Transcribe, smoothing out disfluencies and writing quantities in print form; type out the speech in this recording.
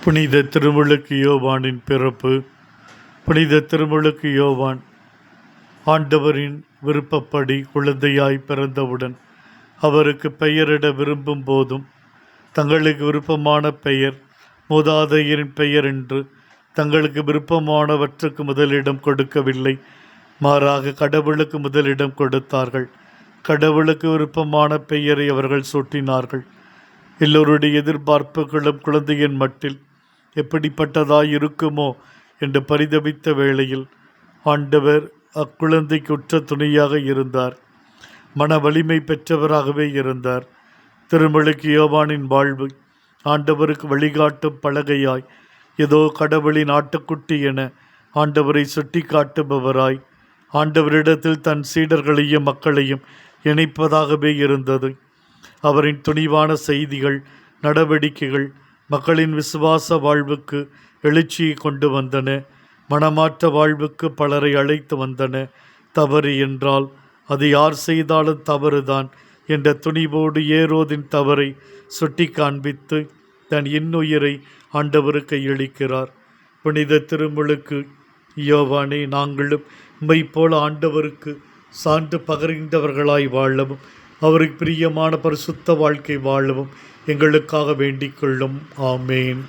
புனித திருமுழுக்கு யோவானின் பிறப்பு. புனித திருமுழுக்கு யோவான் ஆண்டவரின் விருப்பப்படி குழந்தையாய் பிறந்தவுடன் அவருக்கு பெயரிட விரும்பும் போதும் தங்களுக்கு விருப்பமான பெயர் மூதாதையரின் பெயர் என்று தங்களுக்கு விருப்பமானவற்றுக்கு முதலிடம் கொடுக்கவில்லை. மாறாக கடவுளுக்கு முதலிடம் கொடுத்தார்கள். கடவுளுக்கு விருப்பமான பெயரை அவர்கள் சூட்டினார்கள். எல்லோருடைய எதிர்பார்ப்புகளும் குழந்தையின் மட்டில் எப்படிப்பட்டதாய் இருக்குமோ என்று பரிதபித்த வேளையில் ஆண்டவர் அக்குழந்தைக்கு உற்ற துணையாக இருந்தார். மன வலிமை பெற்றவராகவே இருந்தார். திருமுழுக்கு யோவானின் வாழ்வு ஆண்டவருக்கு வழிகாட்டும் பலகையாய், ஏதோ கடவுளின் ஆட்டுக்குட்டி என ஆண்டவரை சுட்டி காட்டுபவராய், ஆண்டவரிடத்தில் தன் சீடர்களையும் மக்களையும் இணைப்பதாகவே இருந்தது. அவரின் துணிவான செய்திகள், நடவடிக்கைகள் மக்களின் விசுவாச வாழ்வுக்கு எழுச்சியை கொண்டு வந்தன. மனமாற்ற வாழ்வுக்கு பலரை அழைத்து வந்தன. தவறு என்றால் அது யார் செய்தாலும் தவறுதான் என்ற துணிவோடு ஏரோதின் தவறை சுட்டி காண்பித்து தன் இன்னுயிரை ஆண்டவருக்கு கையளிக்கிறார். புனித திருமுழுக்கு யோவானே, நாங்களும் உம்மை போல ஆண்டவருக்கு சான்று பகர்கின்றவர்களாய் வாழவும் அவருக்கு பிரியமான பரிசுத்த வாழ்க்கை வாழவும் எங்களுக்காக வேண்டிக் கொள்ளும். ஆமேன்.